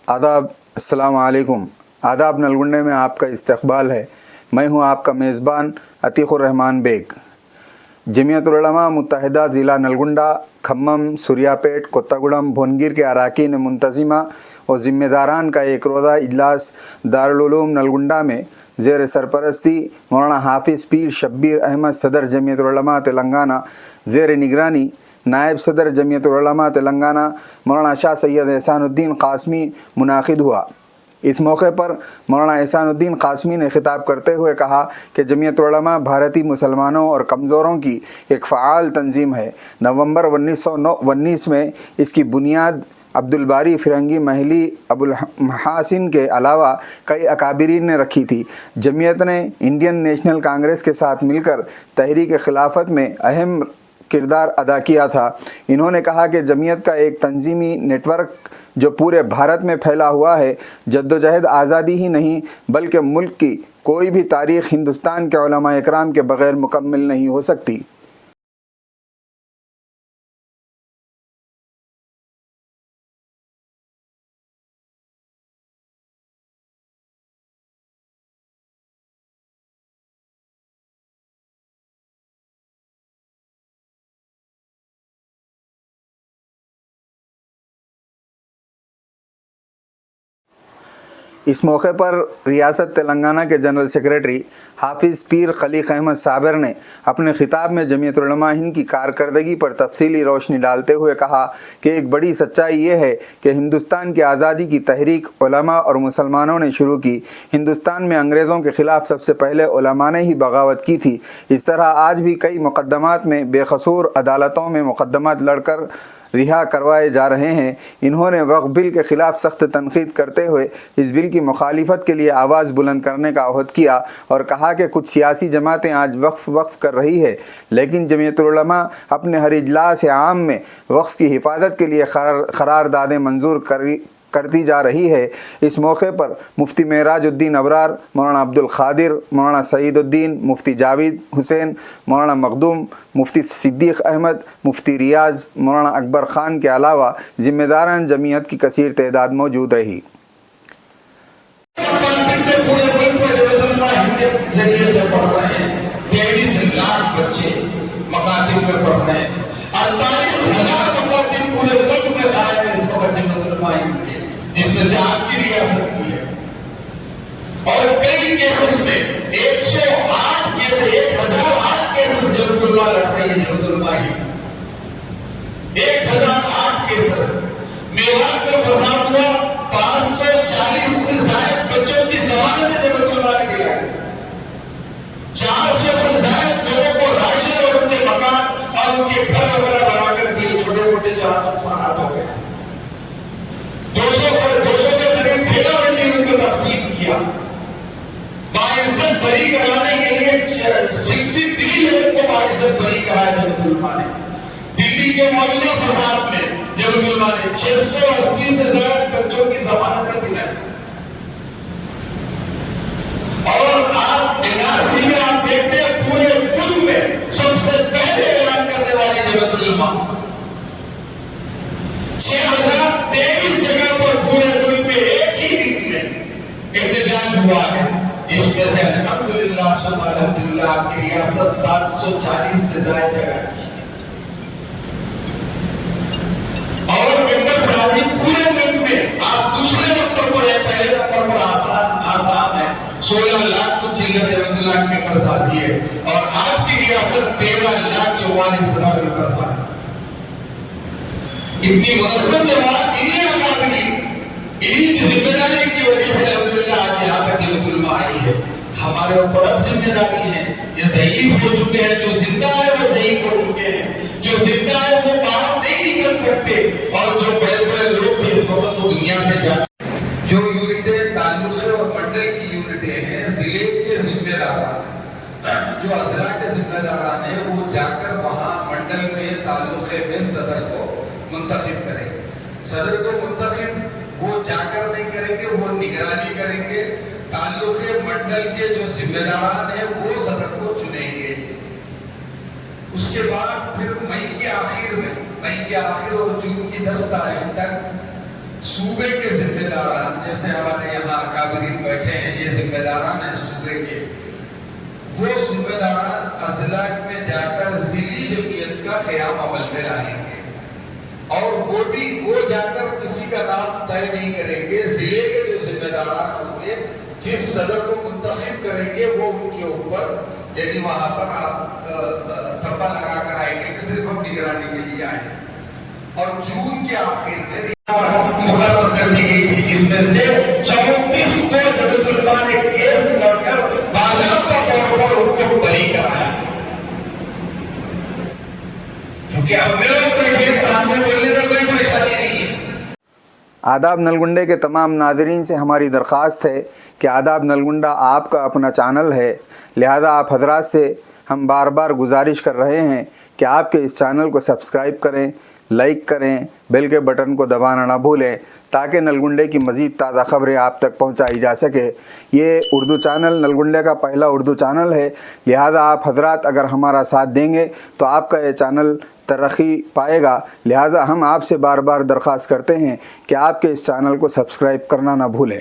आदाब, अस्सलाम वालेकुम। आदाब नलगुंडे में आपका इस्तकबाल है। मैं हूं आपका मेज़बान अतीक़ुर रहमान बेग। जमीयतुल उलमा मुत्तहिदा ज़िला नलगुंडा, खम्मम, सूर्यापेट, कोत्तागुड़म, भुवनगिर के अरकान मुंतज़िमा और ज़िम्मेदारान का एक रोज़ा इजलास दारुल उलूम नलगुंडा में ज़ेर सरपरस्ती मौलाना हाफिज़ पीर शब्बीर अहमद सदर जमीयतुल उलमा तेलंगाना, ज़ेर निगरानी नायब सदर जमीयतुल उलमा तेलंगाना मौलाना शाह सैयद एहसानुद्दीन क़ासमी मुनाक़िद हुआ। इस मौके पर मौलाना एहसानुद्दीन क़ासमी ने खिताब करते हुए कहा कि जमीयतुल उलमा भारतीय मुसलमानों और कमज़ोरों की एक फ़आल तंजीम है। नवंबर 1919 में इसकी बुनियाद अब्दुल बारी फ़िरंगी महली अबुल महासिन के अलावा कई अकाबिरीन ने रखी थी। जमीयत ने इंडियन नेशनल कांग्रेस के साथ मिलकर तहरीक खिलाफत में अहम किरदार अदा किया था। इन्होंने कहा कि जमीयत का एक तंजीमी नेटवर्क जो पूरे भारत में फैला हुआ है, जद्दोजहद आज़ादी ही नहीं बल्कि मुल्क की कोई भी तारीख़ हिंदुस्तान के उलमा इकराम के बग़ैर मुकम्मल नहीं हो सकती। इस मौके पर रियासत तेलंगाना के जनरल सेक्रेटरी हाफिज़ पीर खलीक़ अहमद साबिर ने अपने ख़िताब में जमीयतुल उलमा हिंद की कारकर्दगी पर तफसीली रोशनी डालते हुए कहा कि एक बड़ी सच्चाई ये है कि हिंदुस्तान की आज़ादी की तहरीक उलमा और मुसलमानों ने शुरू की। हिंदुस्तान में अंग्रेज़ों के ख़िलाफ़ सबसे पहले उलमा ने ही बगावत की थी। इस तरह आज भी कई मुक़द्दमात में बेकसूर अदालतों में मुक़द्दमात लड़कर रिहा करवाए जा रहे हैं। इन्होंने वक्फ बिल के ख़िलाफ़ सख्त तनक़ीद करते हुए इस बिल की मुखालिफत के लिए आवाज़ बुलंद करने का अहद किया और कहा कि कुछ सियासी जमातें आज वक्फ कर रही है, लेकिन जमीयतुल उलमा अपने हर इजलास आम में वक्फ की हिफाजत के लिए करारदादें मंजूर करती जा रही है। इस मौके पर मुफ्ती मेराजुद्दीन अबरार, मौलाना अब्दुल ख़ादिर, मौलाना सईदुद्दीन, मुफ्ती जावेद हुसैन, मौलाना मखदूम, मुफ्ती सिद्दीक़ अहमद, मुफ्ती रियाज, मौलाना अकबर ख़ान के अलावा ज़िम्मेदारान जमीयत की कसीर तादाद मौजूद रही। जिसमें से आपकी रियासत भी है और कई केसेस में 108 केस 1008 केसेस जमीयतुल उलमा लड़ रही है। जमीयतुल उलमा ही 1008 केसेस। मेवात में फसाद हुआ, 540 से ज्यादा बच्चों की जमानतें जमीयतुल उलमा ने दिलाई, 400 से ज्यादा लोगों को राशन और उनके मकान और उनके घर वगैरह बनाकर दिए। छोटे मोटे जहां नुकसानात हो गए, 200 के करीब ठेला मंडी उनको तकसीम किया। बाइज्जत बरी कराने के लिए 63 लोगों को बाइज्जत बरी कराया जमीयतुल उलमा ने। दिल्ली के मौजूदा फसाद में जमीयतुल उलमा ने 680 से ज्यादा बच्चों की जमानतें दिलाई। और आप एनआरसी में आप देखते हैं पूरे मुल्क में सबसे पहले ऐलान करने वाली जमीयतुल उलमा 6023 जगह पर पूरे मुल्क में एक ही दिन में एहतजाज हुआ है, जिसमें से अल्हम्दुलिल्लाह सुम्मा अल्हम्दुलिल्लाह आपकी रियासत 740 से ज्यादा जगह की और मेंबर साहब पूरे मुल्क में आप दूसरे नंबर पर है, पहले नंबर पर आसाम है, 16 लाख कुछ चिल्लर जमीयतुल उलमा की मेंबर साथी है और आपकी रियासत 13,44,000 मेंबर साथी। इतनी मुनज़्ज़म जमात, इन्हीं अकाबिरीन, इन्हीं जिम्मेदारी की वजह से अल्हम्दुलिल्लाह आज यहाँ पर जमीयतुल उलमा आई है। हमारे ऊपर अब जिम्मेदारी है, ये ज़ईफ़ हो चुके हैं, जो जिंदा है वो ज़ईफ़ हो चुके हैं, जो जिंदा है वो बाहर नहीं निकल सकते और जो बड़े बड़े लोग थे इस वक्त वो दुनिया से जा जो यूनिटें ताल्लुक़े और मंडल की यूनिटें हैं, जिले के जिम्मेदारान जो अज़ला के जिम्मेदारान हैं वो जाकर वहाँ मंडल में ताल्लुक़े में सदर को मुंतखब करेंगे। सदर को मुंतखब वो जाकर नहीं करेंगे, वो निगरानी करेंगे। ताल्लुक़े मंडल के जो जिम्मेदारान हैं वो सदर को चुनेंगे। उसके बाद फिर मई के आखिर और जून की 10 तारीख तक صوبے کے ذمہ داران، جیسے ہمارے یہاں اکابرین بیٹھے ہیں، یہ ذمہ داران ہیں صوبے کے، وہ صوبے داران اضلاع میں جا کر ضلعی جمعیت کا قیام عمل میں لائیں گے، اور وہ جا کر کسی کا نام طے نہیں کریں گے، ضلع کے جو ذمہ داران ہوں گے جس صدر کو منتخب کریں گے وہ ان کے اوپر، یعنی وہاں پر آپ تھپا لگا کر آئیں گے کہ صرف ہم نگرانی کے لیے آئے ہیں۔ اور جون کے آخر میں مقرر کر دی گئی تھی، جس میں سے 34 کو جبت علماء نے کیس لڑ کر باضابطہ طور پر ان کو بری کرایا، کیونکہ اب میرے اوپر سامنے بولنے میں کوئی پریشانی نہیں ہے۔ آداب نلگنڈے کے تمام ناظرین سے ہماری درخواست ہے کہ آداب نلگنڈا آپ کا اپنا چینل ہے، لہذا آپ حضرات سے ہم بار بار گزارش کر رہے ہیں کہ آپ کے اس چینل کو سبسکرائب کریں، لائک کریں، بیل کے بٹن کو دبانا نہ بھولیں تاکہ نلگنڈے کی مزید تازہ خبریں آپ تک پہنچائی جا سکے۔ یہ اردو چینل نلگنڈے کا پہلا اردو چینل ہے، لہذا آپ حضرات اگر ہمارا ساتھ دیں گے تو آپ کا یہ چینل ترقی پائے گا، لہذا ہم آپ سے بار بار درخواست کرتے ہیں کہ آپ کے اس چینل کو سبسکرائب کرنا نہ بھولیں۔